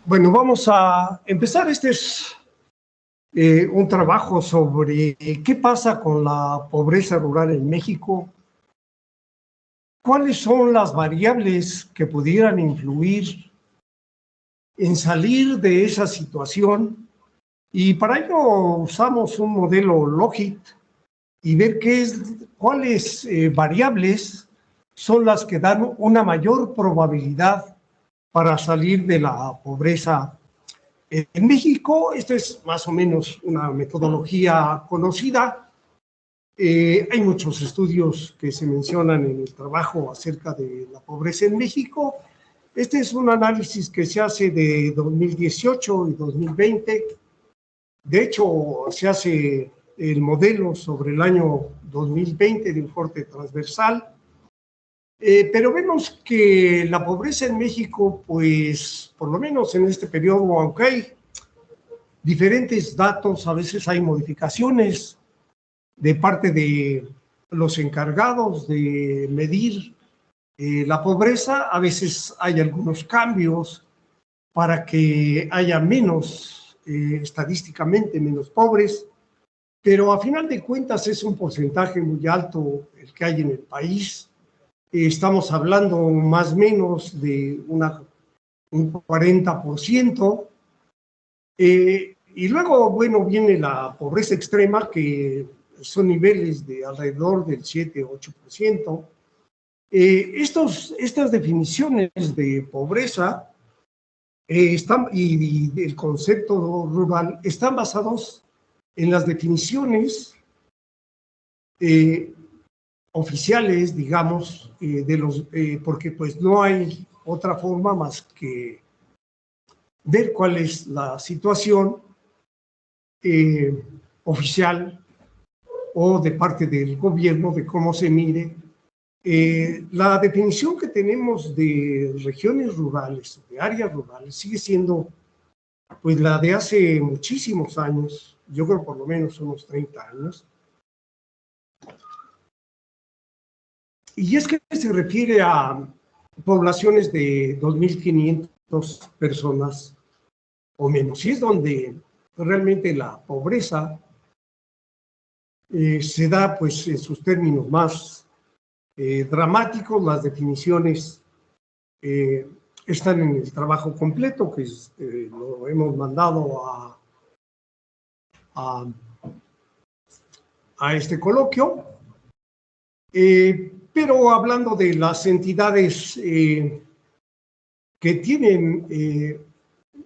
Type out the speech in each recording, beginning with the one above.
Bueno, vamos a empezar. Este es un trabajo sobre qué pasa con la pobreza rural en México, cuáles son las variables que pudieran influir en salir de esa situación, y para ello usamos un modelo Logit y ver cuáles variables son las que dan una mayor probabilidad para salir de la pobreza. En México, esta es más o menos una metodología conocida. Hay muchos estudios que se mencionan en el trabajo acerca de la pobreza en México. Este es un análisis que se hace de 2018 y 2020. De hecho, se hace el modelo sobre el año 2020 de un corte transversal. Pero vemos que la pobreza en México, pues, por lo menos en este periodo, aunque hay diferentes datos, a veces hay modificaciones de parte de los encargados de medir la pobreza. A veces hay algunos cambios para que haya menos, estadísticamente menos pobres, pero a final de cuentas es un porcentaje muy alto el que hay en el país. Estamos hablando más o menos de un 40%. Y luego, bueno, viene la pobreza extrema, que son niveles de alrededor del 7-8%. Estas definiciones de pobreza y del concepto rural están basados en las definiciones oficiales, digamos, porque pues no hay otra forma más que ver cuál es la situación oficial o de parte del gobierno, de cómo se mide. La definición que tenemos de regiones rurales, de áreas rurales, sigue siendo pues la de hace muchísimos años, yo creo por lo menos unos 30 años. Y es que se refiere a poblaciones de 2.500 personas o menos, y es donde realmente la pobreza se da pues en sus términos más dramáticos. Las definiciones están en el trabajo completo, que lo hemos mandado a este coloquio. Pero hablando de las entidades que tienen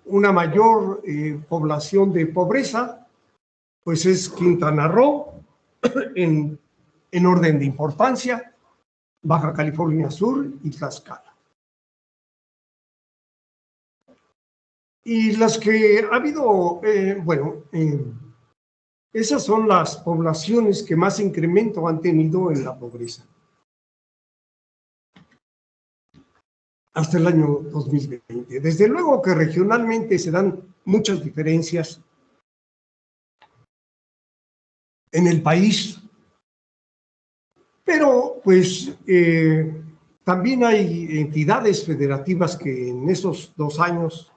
una mayor población de pobreza, pues es Quintana Roo, en orden de importancia, Baja California Sur y Tlaxcala. Y las que ha habido, esas son las poblaciones que más incremento han tenido en la pobreza hasta el año 2020. Desde luego que regionalmente se dan muchas diferencias en el país, pero pues también hay entidades federativas que en esos 2 años,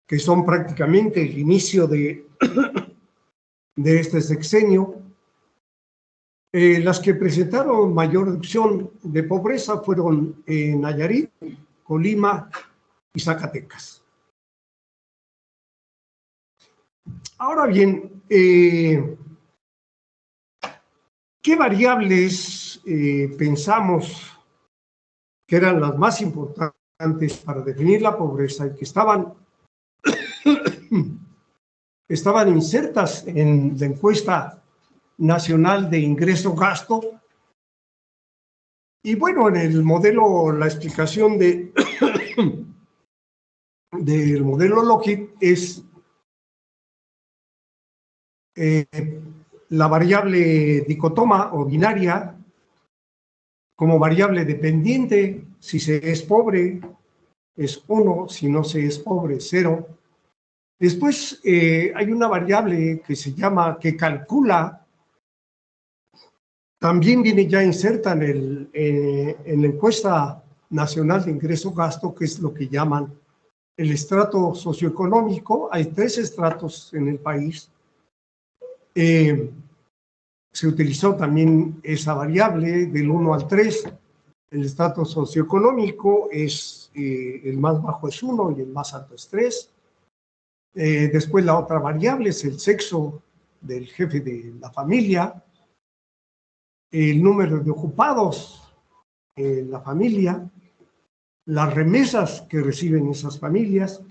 que son prácticamente el inicio de este sexenio, las que presentaron mayor reducción de pobreza fueron Nayarit, Colima y Zacatecas. Ahora bien, ¿qué variables pensamos que eran las más importantes para definir la pobreza y que estaban insertas en la encuesta nacional de ingreso-gasto? Y bueno, en el modelo, la explicación del modelo Logit es la variable dicotoma o binaria como variable dependiente. Si se es pobre es 1, si no se es pobre 0. Después hay una variable que se llama, que calcula, también viene ya inserta en la encuesta nacional de ingreso-gasto, que es lo que llaman el estrato socioeconómico. Hay 3 estratos en el país. Se utilizó también esa variable del 1 al 3. El estrato socioeconómico es el más bajo es 1 y el más alto es 3. Después la otra variable es el sexo del jefe de la familia, el número de ocupados en la familia, las remesas que reciben esas familias,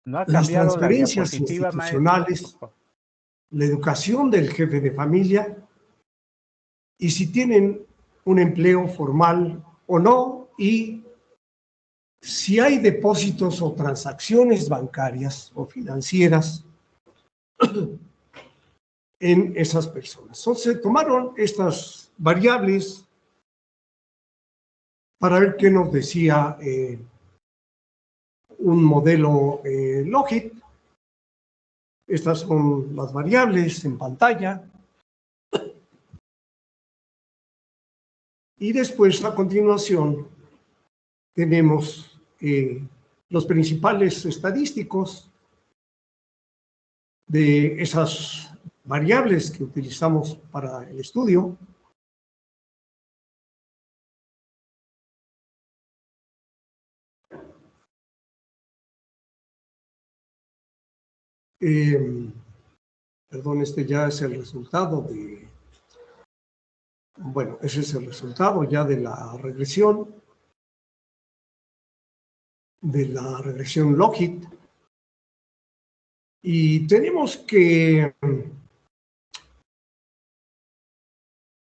No ha las cambiado la transferencias diapositiva, institucionales, maestro. la educación del jefe de familia y si tienen un empleo formal o no, y si hay depósitos o transacciones bancarias o financieras en esas personas. Entonces, tomaron estas variables para ver qué nos decía un modelo Logit. Estas son las variables en pantalla. Y después, a continuación, tenemos los principales estadísticos de esas variables que utilizamos para el estudio. Perdón, este ya es el resultado de... Bueno, ese es el resultado ya de la regresión Logit. Y tenemos que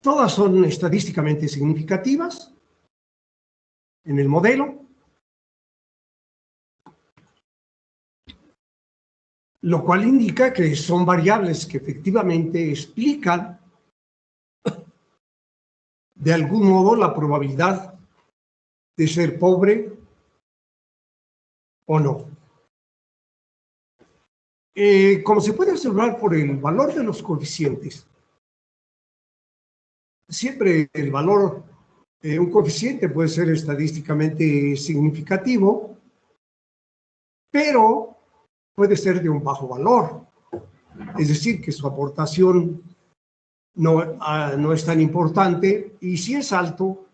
todas son estadísticamente significativas en el modelo, lo cual indica que son variables que efectivamente explican de algún modo la probabilidad de ser pobre o no. Como se puede observar por el valor de los coeficientes, siempre el valor, un coeficiente puede ser estadísticamente significativo, pero puede ser de un bajo valor, es decir, que su aportación no es tan importante, y si es alto,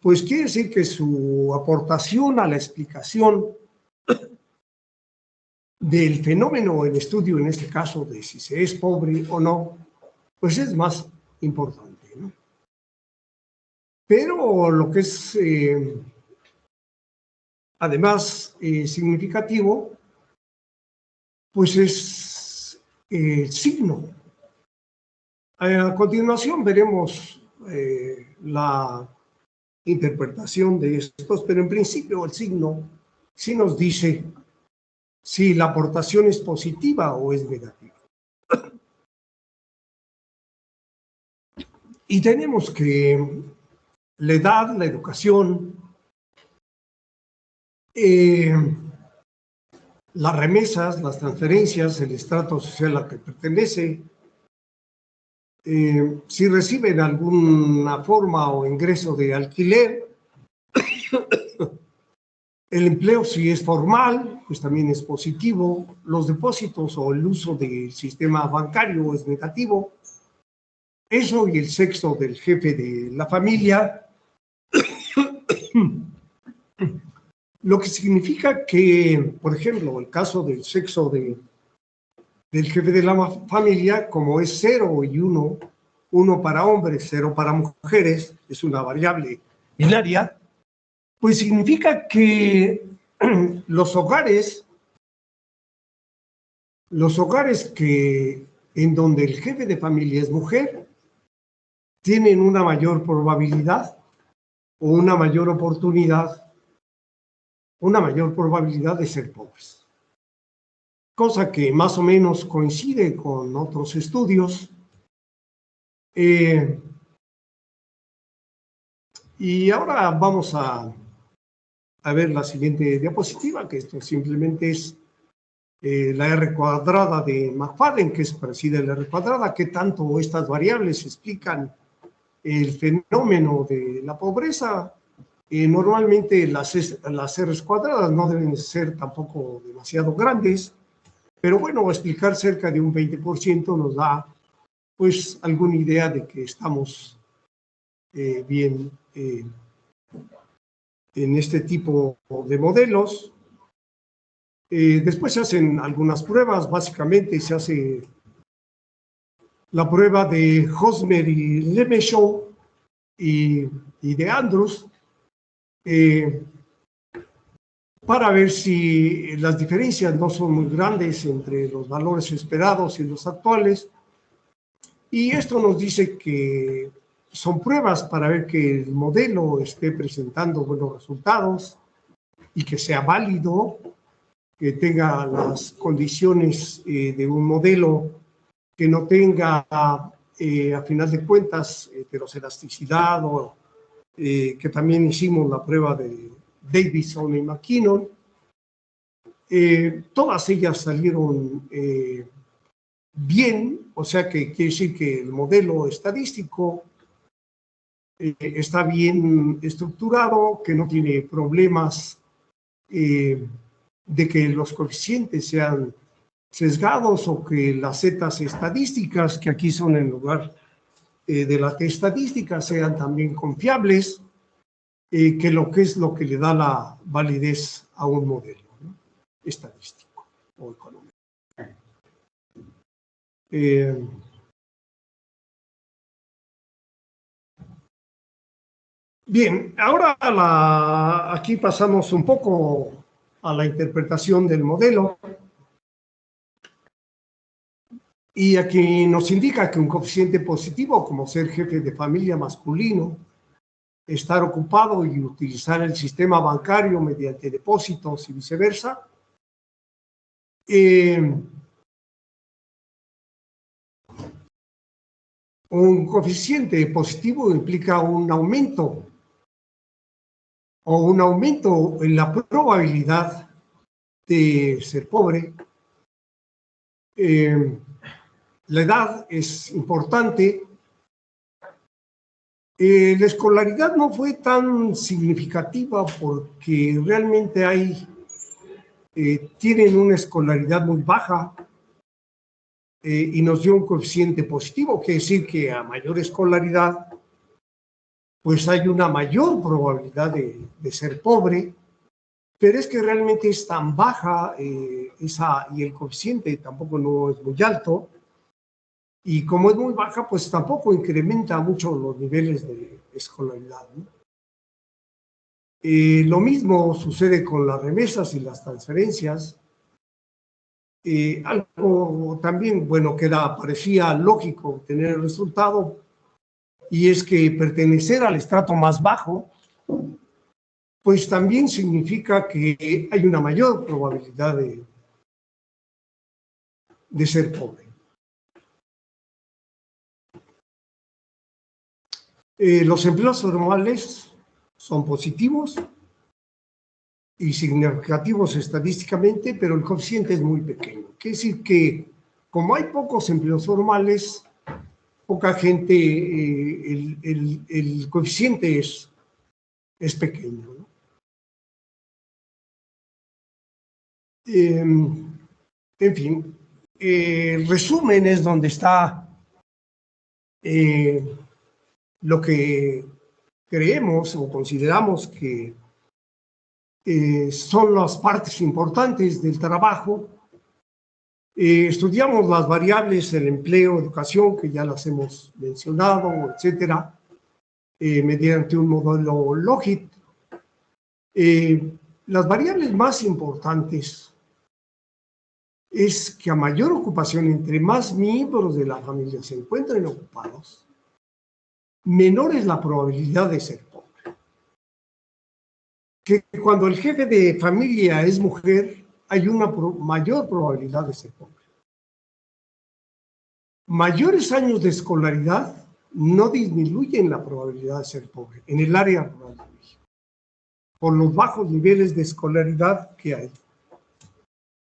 pues quiere decir que su aportación a la explicación del fenómeno en estudio, en este caso de si se es pobre o no, pues es más importante, ¿no? Pero lo que es además significativo, pues es el signo. A continuación veremos la interpretación de estos, pero en principio el signo sí nos dice si la aportación es positiva o es negativa. Y tenemos que la edad, la educación, las remesas, las transferencias, el estrato social al que pertenece, si reciben alguna forma o ingreso de alquiler, el empleo si es formal, pues también es positivo, los depósitos o el uso del sistema bancario es negativo, eso y el sexo del jefe de la familia, lo que significa que, por ejemplo, el caso del sexo del jefe de la familia, como es 0 y 1, 1 para hombres, 0 para mujeres, es una variable binaria, pues significa que los hogares que en donde el jefe de familia es mujer tienen una mayor probabilidad o una mayor oportunidad, una mayor probabilidad de ser pobres. Cosa que más o menos coincide con otros estudios. Y ahora vamos a ver la siguiente diapositiva, que esto simplemente es la R cuadrada de McFadden, que es parecida a la R cuadrada, que tanto estas variables explican el fenómeno de la pobreza, normalmente las R's cuadradas no deben ser tampoco demasiado grandes, pero bueno, explicar cerca de un 20% nos da pues alguna idea de que estamos bien en este tipo de modelos. Después se hacen algunas pruebas, básicamente se hace la prueba de Hosmer y Lemeshow y de Andrews, para ver si las diferencias no son muy grandes entre los valores esperados y los actuales. Y esto nos dice que son pruebas para ver que el modelo esté presentando buenos resultados y que sea válido, que tenga las condiciones de un modelo que no tenga, a final de cuentas, heteroselasticidad, o que también hicimos la prueba de Davidson y McKinnon. Todas ellas salieron bien, o sea que quiere decir que el modelo estadístico está bien estructurado, que no tiene problemas de que los coeficientes sean sesgados o que las zetas estadísticas, que aquí son en lugar de la T estadística, sean también confiables, que es lo que le da la validez a un modelo, ¿no?, estadístico o económico. Bien, ahora aquí pasamos un poco a la interpretación del modelo. Y aquí nos indica que un coeficiente positivo, como ser jefe de familia masculino, estar ocupado y utilizar el sistema bancario mediante depósitos y viceversa, un coeficiente positivo implica un aumento en la probabilidad de ser pobre. La edad es importante. La escolaridad no fue tan significativa porque realmente tienen una escolaridad muy baja y nos dio un coeficiente positivo, quiere decir que a mayor escolaridad pues hay una mayor probabilidad de ser pobre, pero es que realmente es tan baja y el coeficiente tampoco no es muy alto, y como es muy baja, pues tampoco incrementa mucho los niveles de escolaridad, ¿no? Lo mismo sucede con las remesas y las transferencias. Algo también, bueno, que parecía lógico tener el resultado, y es que pertenecer al estrato más bajo, pues también significa que hay una mayor probabilidad de ser pobre. Los empleos formales son positivos y significativos estadísticamente, pero el coeficiente es muy pequeño. Quiere decir que como hay pocos empleos formales, poca gente, el coeficiente es pequeño, ¿no? En fin, el resumen es donde está lo que creemos o consideramos que son las partes importantes del trabajo. Estudiamos las variables, el empleo, educación, que ya las hemos mencionado, etcétera, mediante un modelo Logit. Las variables más importantes es que a mayor ocupación, entre más miembros de la familia se encuentren ocupados, menor es la probabilidad de ser pobre. Que cuando el jefe de familia es mujer, hay una mayor probabilidad de ser pobre. Mayores años de escolaridad no disminuyen la probabilidad de ser pobre en el área rural de México, por los bajos niveles de escolaridad que hay.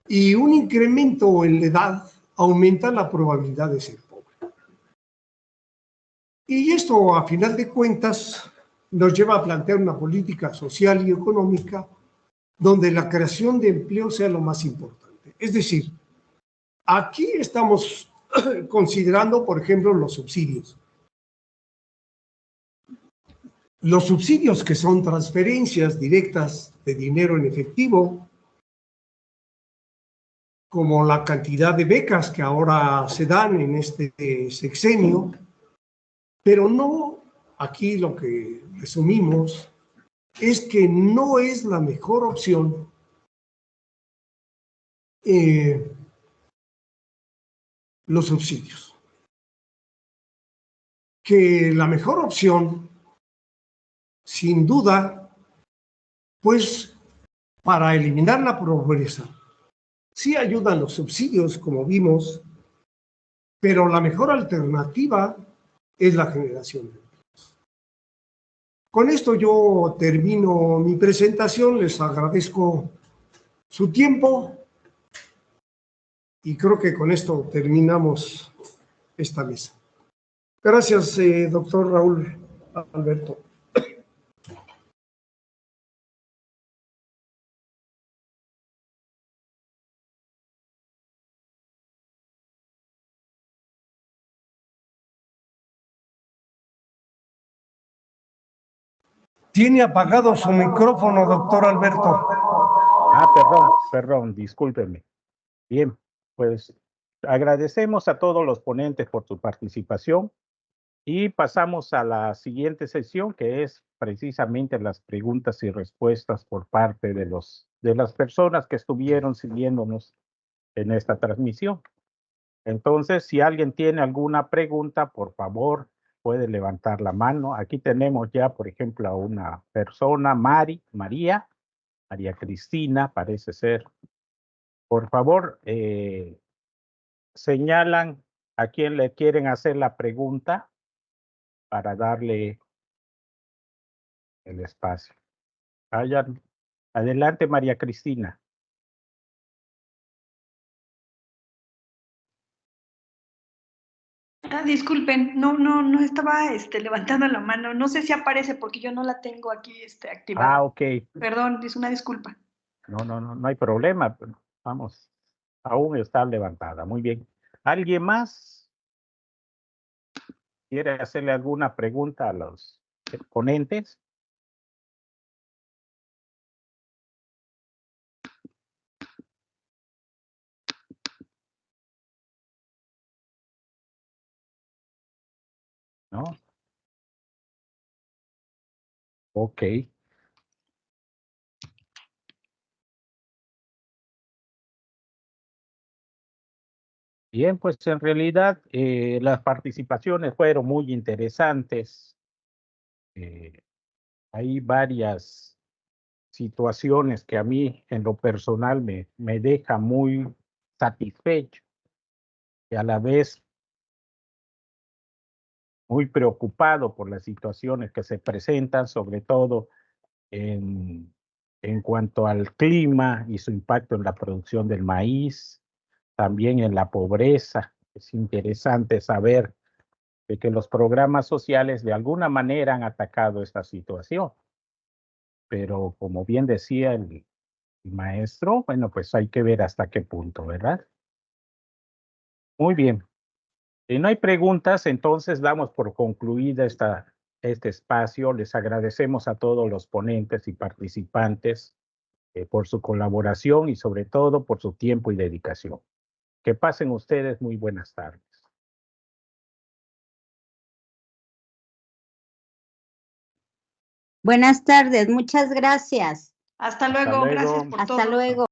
Y un incremento en la edad aumenta la probabilidad de ser pobre. Y esto, a final de cuentas, nos lleva a plantear una política social y económica donde la creación de empleo sea lo más importante. Es decir, aquí estamos considerando, por ejemplo, los subsidios. Los subsidios, que son transferencias directas de dinero en efectivo, como la cantidad de becas que ahora se dan en este sexenio, pero no, aquí lo que resumimos es que no es la mejor opción los subsidios. Que la mejor opción, sin duda, pues para eliminar la pobreza, sí ayudan los subsidios, como vimos, pero la mejor alternativa es la generación de empleos. Con esto yo termino mi presentación, les agradezco su tiempo y creo que con esto terminamos esta mesa. Gracias, doctor Raúl Alberto. Tiene apagado su micrófono, doctor Alberto. Perdón, discúlpenme. Bien, pues agradecemos a todos los ponentes por su participación y pasamos a la siguiente sesión, que es precisamente las preguntas y respuestas por parte de las personas que estuvieron siguiéndonos en esta transmisión. Entonces, si alguien tiene alguna pregunta, por favor, puede levantar la mano. Aquí tenemos ya, por ejemplo, a una persona, María Cristina, parece ser. Por favor, señalan a quién le quieren hacer la pregunta para darle el espacio. Adelante, María Cristina. Disculpen, no estaba levantando la mano. No sé si aparece porque yo no la tengo aquí activada. Ok. Perdón, es una disculpa. No hay problema. Vamos, aún está levantada. Muy bien. ¿Alguien más quiere hacerle alguna pregunta a los ponentes? ¿No? Ok. Bien, pues en realidad las participaciones fueron muy interesantes. Hay varias situaciones que a mí en lo personal me deja muy satisfecho y a la vez muy preocupado por las situaciones que se presentan, sobre todo en cuanto al clima y su impacto en la producción del maíz, también en la pobreza. Es interesante saber de que los programas sociales de alguna manera han atacado esta situación. Pero como bien decía el maestro, bueno, pues hay que ver hasta qué punto, ¿verdad? Muy bien. Si no hay preguntas, entonces damos por concluida este espacio. Les agradecemos a todos los ponentes y participantes por su colaboración y sobre todo por su tiempo y dedicación. Que pasen ustedes muy buenas tardes. Buenas tardes, muchas gracias. Hasta luego, gracias por todo. Hasta luego.